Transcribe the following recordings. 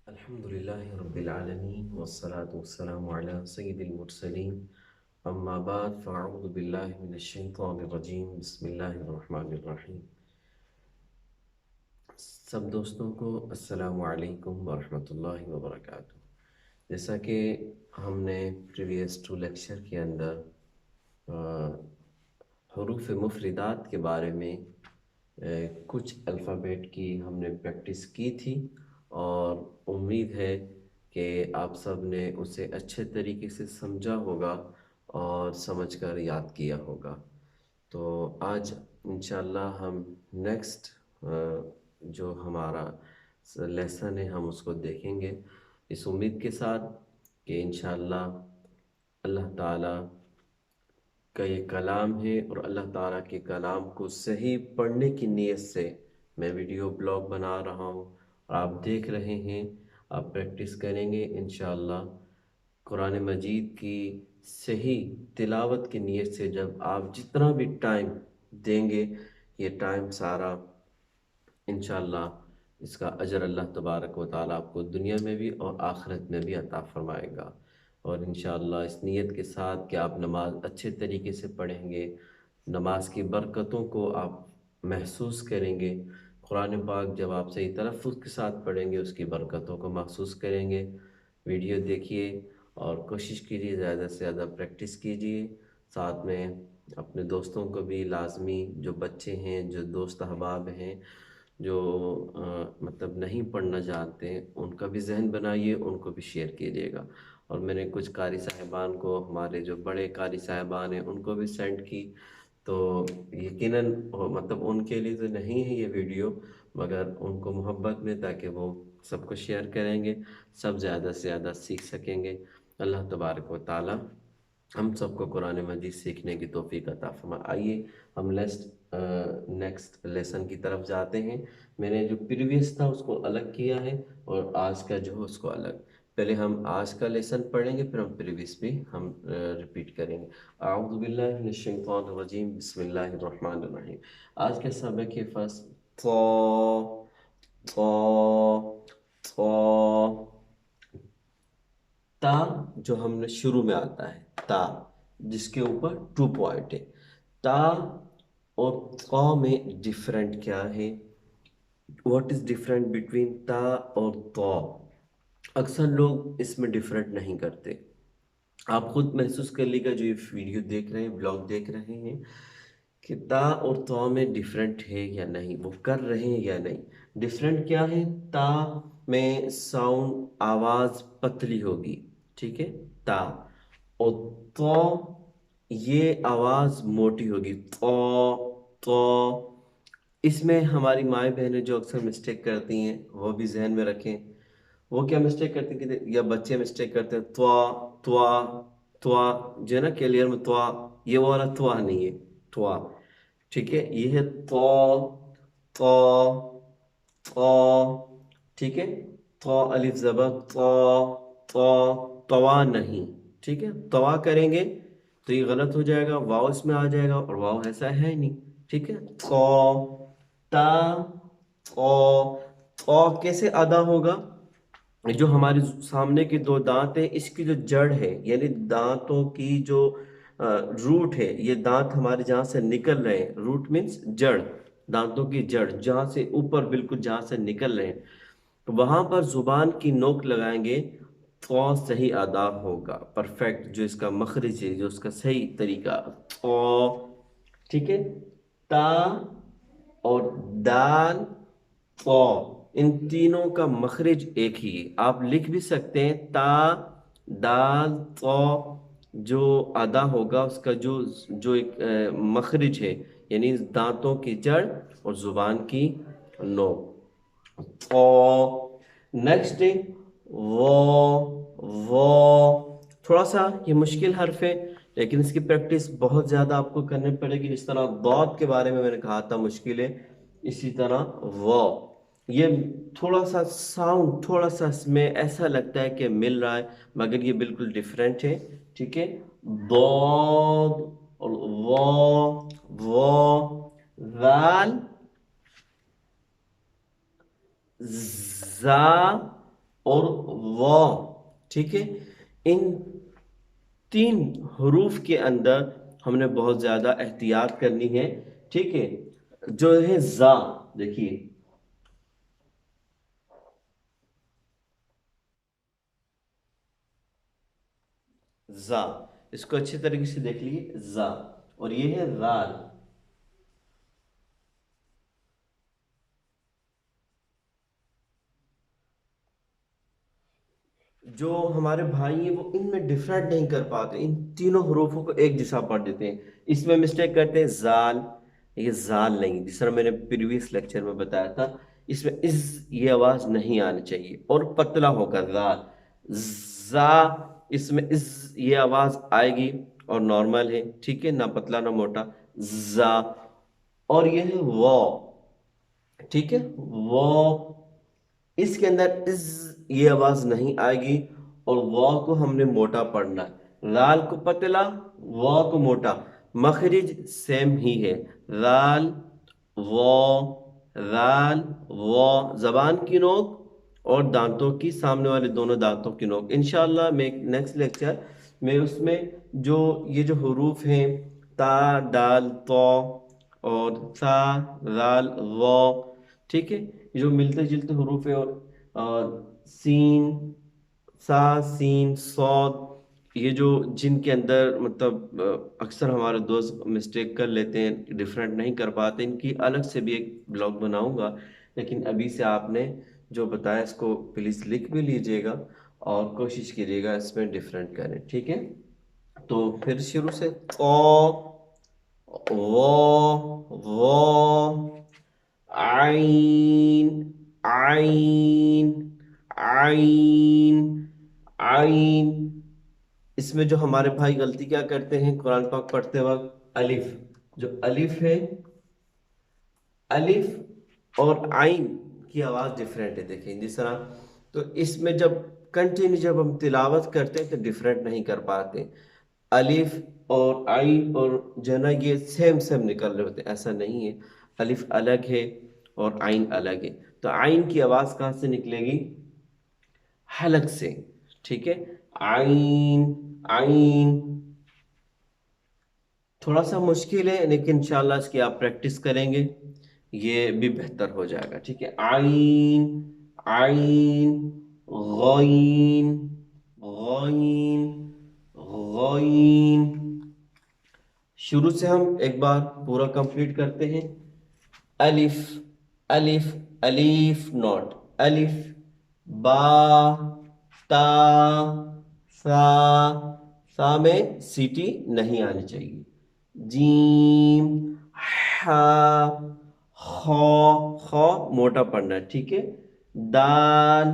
الحمدللہ رب العالمین والصلاة والسلام علی سید المرسلین اما بعد فاعوذ باللہ من الشیطان الرجیم بسم اللہ الرحمن الرحیم۔ سب دوستوں کو السلام علیکم ورحمۃ اللہ وبرکاتہ۔ جیسا کہ ہم نے پریویس 2 لیکچر کے اندر حروف مفردات کے بارے میں کچھ الفابیٹ کی ہم نے پریکٹس کی تھی، اور امید ہے کہ آپ سب نے اسے اچھے طریقے سے سمجھا ہوگا اور سمجھ کر یاد کیا ہوگا۔ تو آج انشاءاللہ ہم نیکسٹ جو ہمارا لیسن ہے ہم اس کو دیکھیں گے، اس امید کے ساتھ کہ انشاءاللہ اللہ تعالیٰ کا یہ کلام ہے، اور اللہ تعالیٰ کے کلام کو صحیح پڑھنے کی نیت سے میں ویڈیو بلاگ بنا رہا ہوں اور آپ دیکھ رہے ہیں، آپ پریکٹس کریں گے انشاءاللہ۔ قرآن مجید کی صحیح تلاوت کی نیت سے جب آپ جتنا بھی ٹائم دیں گے، یہ ٹائم سارا انشاءاللہ اس کا اجر اللہ تبارک و تعالیٰ آپ کو دنیا میں بھی اور آخرت میں بھی عطا فرمائے گا۔ اور انشاءاللہ اس نیت کے ساتھ کہ آپ نماز اچھے طریقے سے پڑھیں گے، نماز کی برکتوں کو آپ محسوس کریں گے، قرآن پاک جب آپ صحیح تلفظ کے ساتھ پڑھیں گے اس کی برکتوں کو محسوس کریں گے۔ ویڈیو دیکھیے اور کوشش کیجیے زیادہ سے زیادہ پریکٹس کیجیے، ساتھ میں اپنے دوستوں کو بھی لازمی، جو بچے ہیں، جو دوست احباب ہیں، جو مطلب نہیں پڑھنا چاہتے ہیں، ان کا بھی ذہن بنائیے، ان کو بھی شیئر کیجیے گا۔ اور میں نے کچھ قاری صاحبان کو، ہمارے جو بڑے قاری صاحبان ہیں، ان کو بھی سینڈ کی، تو یقیناً مطلب ان کے لیے تو نہیں ہے یہ ویڈیو، مگر ان کو محبت میں، تاکہ وہ سب کو شیئر کریں گے، سب زیادہ سے زیادہ سیکھ سکیں گے۔ اللہ تبارک و تعالی ہم سب کو قرآن مجید سیکھنے کی توفیق عطا فرمائے۔ آئیے ہم نیکسٹ لیسن کی طرف جاتے ہیں۔ میں نے جو پریویس تھا اس کو الگ کیا ہے، اور آج کا جو ہے اس کو الگ۔ پہلے ہم آج کا لیسن پڑھیں گے، پھر ہم پریویس بھی ہم ریپیٹ کریں گے۔ اعوذ باللہ من الشیطان الرجیم، بسم اللہ الرحمن الرحیم۔ آج کے سبق ہے فصل تا، جو ہم نے شروع میں آتا ہے تا، جس کے اوپر 2 پوائنٹ ہے۔ تا اور قا میں ڈیفرنٹ کیا ہے؟ واٹ از ڈیفرنٹ بٹوین تا اور تا؟ اکثر لوگ اس میں ڈیفرنٹ نہیں کرتے۔ آپ خود محسوس کر لیے گا جو یہ ویڈیو دیکھ رہے ہیں، بلاگ دیکھ رہے ہیں، کہ تا اور تا میں ڈیفرنٹ ہے یا نہیں، وہ کر رہے ہیں یا نہیں۔ ڈیفرنٹ کیا ہے؟ تا میں ساؤنڈ، آواز پتلی ہوگی، ٹھیک ہے، تا۔ اور تا یہ آواز موٹی ہوگی، تا تا۔ اس میں ہماری مائیں بہنیں جو اکثر مسٹیک کرتی ہیں وہ بھی ذہن میں رکھیں۔ وہ کیا مسٹیک کرتے ہیں کہ یا بچے مسٹیک کرتے ہیں، توا توا توا، جو ہے نا کلیئر میں توا، یہ والا توا نہیں ہے، توا، ٹھیک ہے، یہ ہے تو تو تو، ٹھیک ہے، تو الف زبر تو تو، توا نہیں، ٹھیک ہے۔ توا کریں گے تو یہ غلط ہو جائے گا، واو اس میں آ جائے گا، اور واو ایسا ہے نہیں، ٹھیک ہے۔ تو تا تو، تو کیسے ادا ہوگا؟ جو ہمارے سامنے کے 2 دانت ہیں، اس کی جو جڑ ہے، یعنی دانتوں کی جو روٹ ہے، یہ دانت ہمارے جہاں سے نکل رہے ہیں، روٹ مینس جڑ، دانتوں کی جڑ جہاں سے اوپر بالکل جہاں سے نکل رہے ہیں، تو وہاں پر زبان کی نوک لگائیں گے تو صحیح ادا ہوگا، پرفیکٹ، جو اس کا مخرج ہے، جو اس کا صحیح طریقہ تو، ٹھیک ہے۔ تا اور دال تو، ان تینوں کا مخرج ایک ہی ہے۔ آپ لکھ بھی سکتے ہیں تا دال تو، جو ادا ہوگا اس کا جو ایک مخرج ہے، یعنی دانتوں کی جڑ اور زبان کی نوک، تو۔ نیکسٹ ہے وہ، تھوڑا سا یہ مشکل حرف ہے، لیکن اس کی پریکٹس بہت زیادہ آپ کو کرنی پڑے گی۔ جس طرح ضاد کے بارے میں نے کہا تھا مشکل ہے، اسی طرح وہ، یہ تھوڑا سا ساؤنڈ، تھوڑا سا اس میں ایسا لگتا ہے کہ مل رہا ہے، مگر یہ بالکل ڈیفرنٹ ہے، ٹھیک ہے۔ ضاد اور وہ، ذال، زا، اور وا، ٹھیک ہے، ان تین حروف کے اندر ہم نے بہت زیادہ احتیاط کرنی ہے، ٹھیک ہے۔ جو ہے زا، دیکھیے زا، اس کو اچھی طریقے سے دیکھ لیجیے، زا، اور یہ ہے رال۔ جو ہمارے بھائی ہیں وہ ان میں ڈفرینٹ نہیں کر پاتے، ان تینوں حروفوں کو ایک جیسا پڑھ دیتے ہیں، اس میں مسٹیک کرتے ہیں زال، یہ زال نہیں، جس طرح میں نے پریویس لیکچر میں بتایا تھا، اس میں اس یہ آواز نہیں آنی چاہیے، اور پتلا ہو کر زال، زا، اس میں اس یہ آواز آئے گی اور نارمل ہے، ٹھیک ہے، نہ پتلا نہ موٹا، زا، اور یہ ہے وا، ٹھیک ہے، وا، اس کے اندر از یہ آواز نہیں آئے گی، اور وا کو ہم نے موٹا پڑھنا ہے، لال کو پتلا، وا کو موٹا، مخرج سیم ہی ہے، لال، وا، لال، وا، زبان کی نوک اور دانتوں کی، سامنے والے دونوں دانتوں کی نوک، انشاءاللہ میں نیکسٹ لیکچر میں اس میں جو یہ جو حروف ہیں تا، دال، تو، اور سا، رال، وا، ٹھیک ہے، یہ جو ملتے جلتے حروف ہیں، اور سین، سا، سین، صاد، یہ جو جن کے اندر مطلب اکثر ہمارے دوست مسٹیک کر لیتے ہیں، ڈفرینٹ نہیں کر پاتے، ان کی الگ سے بھی ایک بلاگ بناؤں گا، لیکن ابھی سے آپ نے جو بتایا اس کو پلیز لکھ بھی لیجئے گا، اور کوشش کیجیے گا اس میں ڈفرینٹ کریں، ٹھیک ہے۔ تو پھر شروع سے و، عین، عین، عین، عین، اس میں جو ہمارے بھائی غلطی کیا کرتے ہیں قرآن پاک پڑھتے وقت، الف، جو الف ہے، الف اور عین کی آواز ڈیفرنٹ ہے، دیکھیں جس طرح، تو اس میں جب کنٹینیو جب ہم تلاوت کرتے ہیں تو ڈیفرنٹ نہیں کر پاتے، الف اور عین اور جو ہے نا یہ سیم سیم نکل رہے ہوتے ہیں، ایسا نہیں ہے، الف الگ ہے اور عین الگ ہے، تو عین کی آواز کہاں سے نکلے گی؟ حلق سے، ٹھیک ہے، عین، عین، تھوڑا سا مشکل ہے لیکن انشاءاللہ اس کی آپ پریکٹس کریں گے یہ بھی بہتر ہو جائے گا، ٹھیک ہے، عین، عین، غین، غین، غین، شروع سے ہم ایک بار پورا کمپلیٹ کرتے ہیں، الف، الف، الف نوٹ، الف، با، تا، سا، سا میں سیٹی نہیں آنی چاہیے، جیم، ہا، خو، خو موٹا پڑھنا ہے، ٹھیک ہے، دال،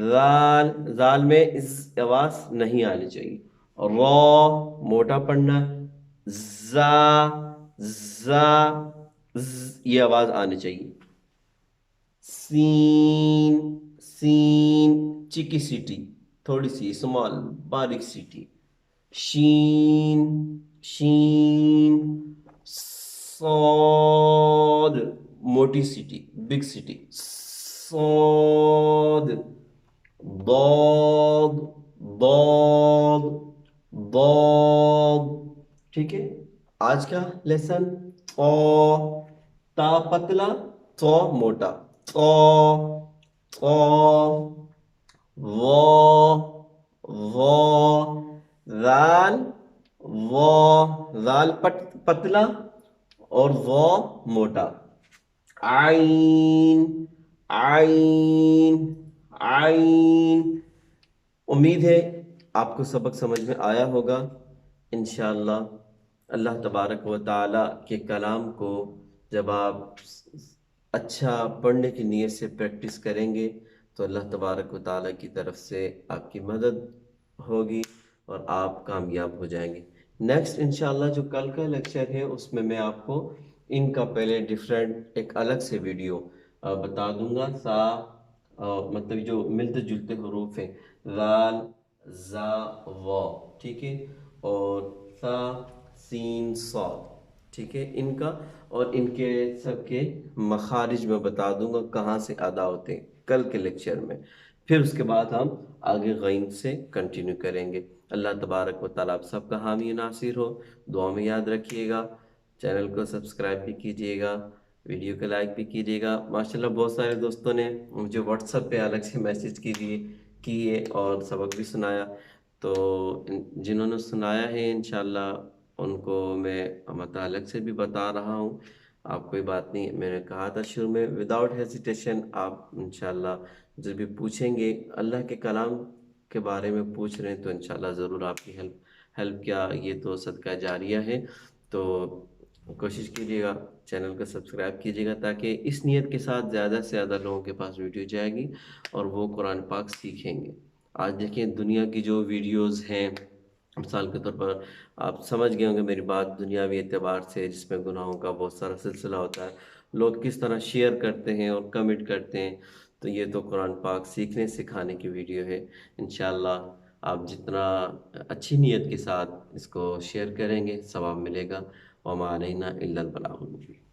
زال، زال میں اس آواز نہیں آنی چاہیے، رو موٹا پڑھنا ہے، زا، زا، یہ آواز آنی چاہیے، سین، سین چکی سیٹی، تھوڑی سی اسمال باریک سیٹی، شین، شین، صاد موٹی سیٹی بگ سیٹی، صاد، ضاد، ضاد، ضاد، ٹھیک ہے۔ آج کا لیسن، تا پتلا، تو موٹا، تو، ذال، ذال پتلا اور موٹا، عین، عین، عین، امید ہے آپ کو سبق سمجھ میں آیا ہوگا، انشاءاللہ اللہ تبارک و تعالیٰ کے کلام کو جب آپ اچھا پڑھنے کی نیت سے پریکٹس کریں گے تو اللہ تبارک و تعالیٰ کی طرف سے آپ کی مدد ہوگی اور آپ کامیاب ہو جائیں گے۔ نیکسٹ انشاءاللہ جو کل کا لیکچر ہے اس میں میں آپ کو ان کا پہلے ڈیفرنٹ ایک الگ سے ویڈیو بتا دوں گا، سا مطلب جو ملتے جلتے حروف ہیں، لال، زا، وا، ٹھیک ہے، اور سا، سین، صاد، ٹھیک ہے، ان کا اور ان کے سب کے مخارج میں بتا دوں گا کہاں سے ادا ہوتے ہیں کل کے لیکچر میں، پھر اس کے بعد ہم آگے غین سے کنٹینیو کریں گے۔ اللہ تبارک و تعالیٰ آپ سب کا حامی و ناصر ہو، دعا میں یاد رکھیے گا، چینل کو سبسکرائب بھی کیجیے گا، ویڈیو کو لائک بھی کیجیے گا۔ ماشاءاللہ بہت سارے دوستوں نے مجھے واٹس ایپ پہ الگ سے میسیج کیے اور سبق بھی سنایا، تو جنہوں نے سنایا ہے انشاءاللہ ان کو میں مطلب الگ سے بھی بتا رہا ہوں۔ آپ کوئی بات نہیں، میں نے کہا تھا شروع میں وداؤٹ ہیزیٹیشن آپ انشاءاللہ جب بھی پوچھیں گے اللہ کے کلام کے بارے میں پوچھ رہے ہیں تو انشاءاللہ ضرور آپ کی ہیلپ کیا، یہ تو صدقہ جاریہ ہے۔ تو کوشش کیجیے گا چینل کو سبسکرائب کیجیے گا تاکہ اس نیت کے ساتھ زیادہ سے زیادہ لوگوں کے پاس ویڈیو جائے گی اور وہ قرآن پاک سیکھیں گے۔ آج دیکھیں دنیا کی جو ویڈیوز ہیں، مثال کے طور پر آپ سمجھ گئے ہوں گے میری بات، دنیاوی اعتبار سے جس میں گناہوں کا بہت سارا سلسلہ ہوتا ہے، لوگ کس طرح شیئر کرتے ہیں اور کمنٹ کرتے ہیں، تو یہ تو قرآن پاک سیکھنے سکھانے کی ویڈیو ہے۔ انشاءاللہ آپ جتنا اچھی نیت کے ساتھ اس کو شیئر کریں گے ثواب ملے گا۔ وما علینا الا البلاغ المبین۔